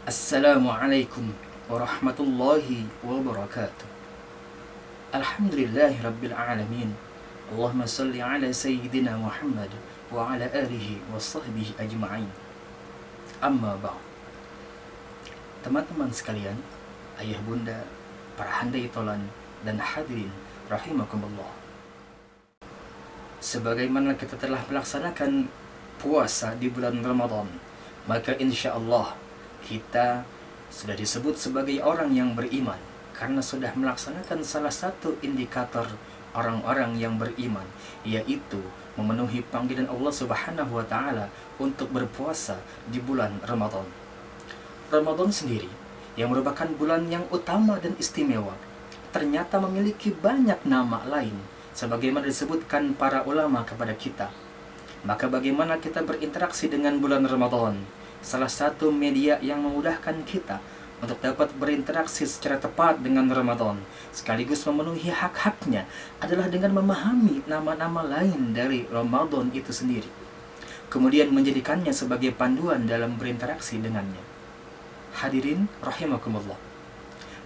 Assalamualaikum warahmatullahi wabarakatuh. Alhamdulillahi rabbil alamin. Allahumma salli ala sayyidina Muhammad wa ala alihi wa sahbihi ajma'in. Amma ba'd. Teman-teman sekalian, ayah bunda, para handai tolan dan hadirin rahimakumullah. Sebagaimana kita telah melaksanakan puasa di bulan Ramadan, maka insya Allah kita sudah disebut sebagai orang yang beriman karena sudah melaksanakan salah satu indikator orang-orang yang beriman, yaitu memenuhi panggilan Allah Subhanahu wa Ta'ala untuk berpuasa di bulan Ramadan. Ramadan sendiri yang merupakan bulan yang utama dan istimewa ternyata memiliki banyak nama lain sebagaimana disebutkan para ulama kepada kita. Maka bagaimana kita berinteraksi dengan bulan Ramadan? Salah satu media yang memudahkan kita untuk dapat berinteraksi secara tepat dengan Ramadan sekaligus memenuhi hak-haknya adalah dengan memahami nama-nama lain dari Ramadan itu sendiri, kemudian menjadikannya sebagai panduan dalam berinteraksi dengannya. Hadirin rahimakumullah,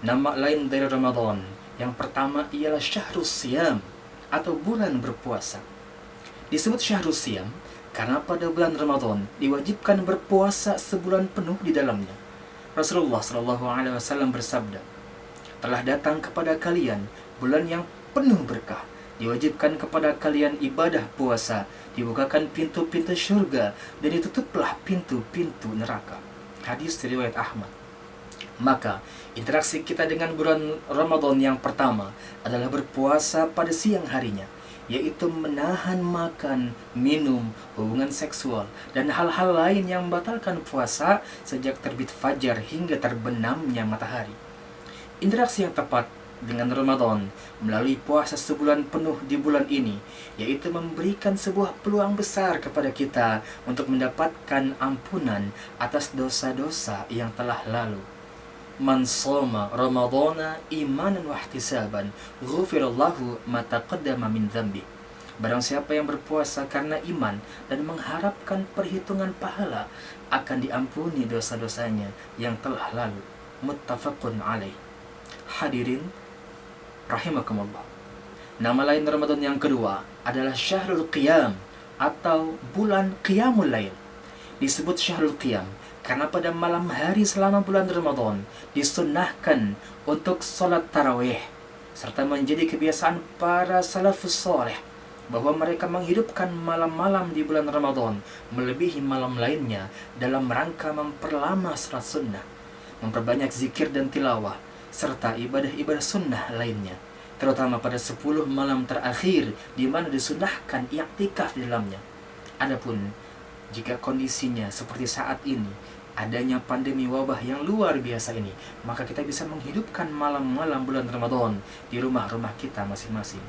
nama lain dari Ramadan yang pertama ialah Syahrus Siyam atau bulan berpuasa. Disebut Syahrus Siyam karena pada bulan Ramadan diwajibkan berpuasa sebulan penuh di dalamnya. Rasulullah SAW bersabda, telah datang kepada kalian bulan yang penuh berkah, diwajibkan kepada kalian ibadah puasa, dibukakan pintu-pintu syurga dan ditutuplah pintu-pintu neraka. Hadis riwayat Ahmad. Maka interaksi kita dengan bulan Ramadan yang pertama adalah berpuasa pada siang harinya, yaitu menahan makan, minum, hubungan seksual, dan hal-hal lain yang membatalkan puasa sejak terbit fajar hingga terbenamnya matahari. Interaksi yang tepat dengan Ramadan melalui puasa sebulan penuh di bulan ini, yaitu memberikan sebuah peluang besar kepada kita untuk mendapatkan ampunan atas dosa-dosa yang telah lalu. Man shoma Ramadana imanan wa ihtisaban ghufirallahu ma taqaddama min dzambi. Barang siapa yang berpuasa karena iman dan mengharapkan perhitungan pahala, akan diampuni dosa-dosanya yang telah lalu. Muttafaqun alaih. Hadirin rahimakumullah. Nama lain Ramadan yang kedua adalah Syahrul Qiyam atau bulan Qiyamul Lail. Disebut Syahrul Qiyam karena pada malam hari selama bulan Ramadan disunnahkan untuk sholat tarawih, serta menjadi kebiasaan para salafus soleh bahwa mereka menghidupkan malam-malam di bulan Ramadan melebihi malam lainnya dalam rangka memperlama sholat sunnah, memperbanyak zikir dan tilawah, serta ibadah-ibadah sunnah lainnya, terutama pada 10 malam terakhir di mana disunnahkan i'tikaf di dalamnya. Adapun jika kondisinya seperti saat ini, adanya pandemi wabah yang luar biasa ini, maka kita bisa menghidupkan malam-malam bulan Ramadan di rumah-rumah kita masing-masing.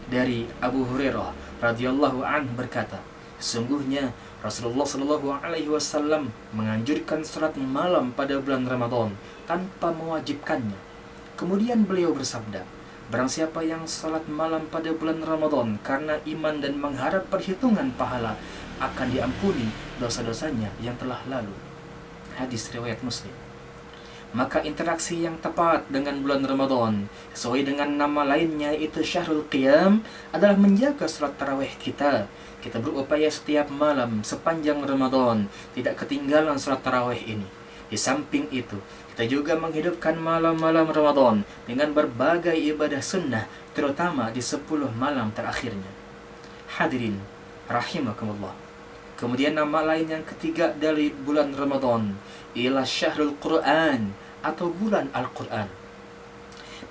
Dari Abu Hurairah radhiyallahu anhu berkata, sungguhnya Rasulullah SAW menganjurkan salat malam pada bulan Ramadan tanpa mewajibkannya. Kemudian beliau bersabda, barang siapa yang salat malam pada bulan Ramadan karena iman dan mengharap perhitungan pahala, akan diampuni dosa-dosanya yang telah lalu. Hadis riwayat Muslim. Maka interaksi yang tepat dengan bulan Ramadan sesuai dengan nama lainnya yaitu Syahrul Qiyam adalah menjaga salat tarawih kita. Kita berupaya setiap malam sepanjang Ramadan tidak ketinggalan salat tarawih ini. Di samping itu, kita juga menghidupkan malam-malam Ramadan dengan berbagai ibadah sunnah, terutama di 10 malam terakhirnya. Hadirin rahimakumullah. Kemudian nama lain yang ketiga dari bulan Ramadan ialah Syahrul Quran atau bulan Al-Quran.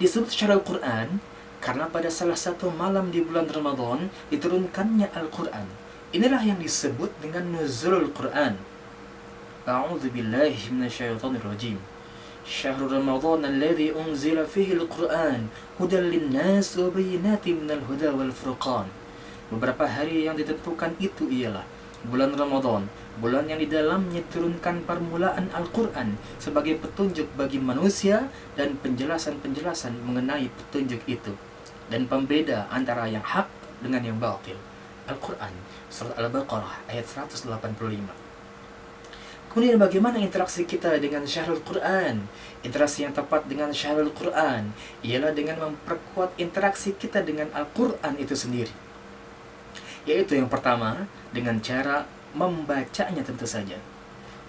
Disebut Syahrul Quran karena pada salah satu malam di bulan Ramadan diturunkannya Al-Quran. Inilah yang disebut dengan Nuzulul Quran. A'udzu billahi minasyaitonir rajim. Syahrul Ramadan alladzi unzila fihi al-Quran hudan lin-nas wa bayyinatin minal huda wal furqan. Beberapa hari yang ditentukan itu ialah bulan Ramadan, bulan yang di dalamnya turunkan permulaan Al-Quran sebagai petunjuk bagi manusia dan penjelasan-penjelasan mengenai petunjuk itu, dan pembeda antara yang hak dengan yang batil. Al-Quran, Surat Al-Baqarah ayat 185. Kemudian bagaimana interaksi kita dengan syahrul Quran? Interaksi yang tepat dengan syahrul Quran ialah dengan memperkuat interaksi kita dengan Al-Quran itu sendiri. Yaitu yang pertama, dengan cara membacanya tentu saja.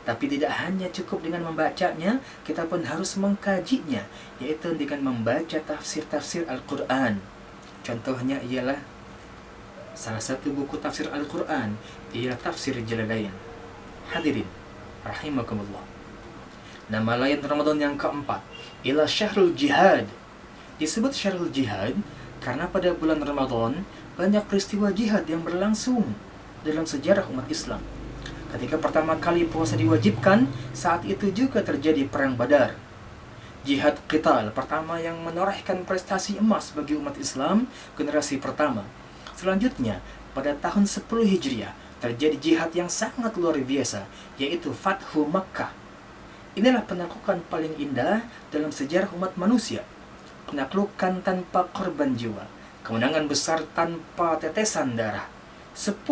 Tapi tidak hanya cukup dengan membacanya, kita pun harus mengkajinya, yaitu dengan membaca tafsir-tafsir Al-Quran. Contohnya ialah salah satu buku tafsir Al-Quran ialah Tafsir Jalalain. Hadirin rahimakumullah. Nama lain Ramadan yang keempat ialah Syahrul Jihad. Disebut Syahrul Jihad karena pada bulan Ramadan banyak peristiwa jihad yang berlangsung dalam sejarah umat Islam. Ketika pertama kali puasa diwajibkan, saat itu juga terjadi perang Badar. Jihad qital pertama yang menorehkan prestasi emas bagi umat Islam generasi pertama. Selanjutnya, pada tahun 10 Hijriah terjadi jihad yang sangat luar biasa, yaitu Fathu Makkah. Inilah penaklukan paling indah dalam sejarah umat manusia. Penaklukan tanpa korban jiwa, kemenangan besar tanpa tetesan darah. 10.000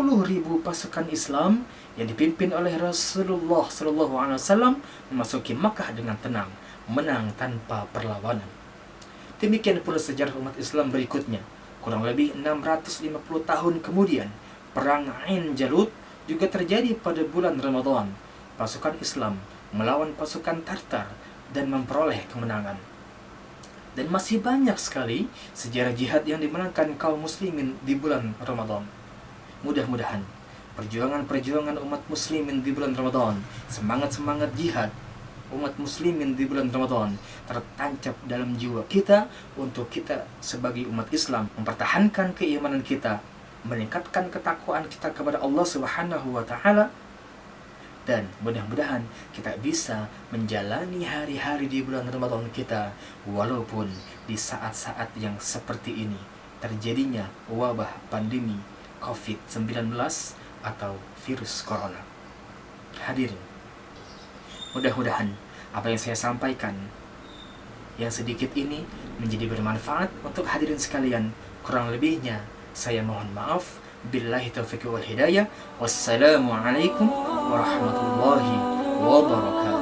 pasukan Islam yang dipimpin oleh Rasulullah SAW memasuki Makkah dengan tenang, menang tanpa perlawanan. Demikian pula sejarah umat Islam berikutnya. Kurang lebih 650 tahun kemudian, Perang Ain Jalut juga terjadi pada bulan Ramadan. Pasukan Islam melawan pasukan Tartar dan memperoleh kemenangan. Dan masih banyak sekali sejarah jihad yang dimenangkan kaum muslimin di bulan Ramadan. Mudah-mudahan perjuangan-perjuangan umat muslimin di bulan Ramadan, semangat-semangat jihad umat muslimin di bulan Ramadan tertancap dalam jiwa kita untuk kita sebagai umat Islam mempertahankan keimanan kita, meningkatkan ketakwaan kita kepada Allah Subhanahu wa taala, dan mudah-mudahan kita bisa menjalani hari-hari di bulan Ramadan kita walaupun di saat-saat yang seperti ini terjadinya wabah pandemi COVID-19 atau virus corona. Hadirin, mudah-mudahan apa yang saya sampaikan yang sedikit ini menjadi bermanfaat untuk hadirin sekalian. Kurang lebihnya saya mohon maaf. Billahi taufiq wal hidayah. Wassalamualaikum warahmatullahi wabarakatuh.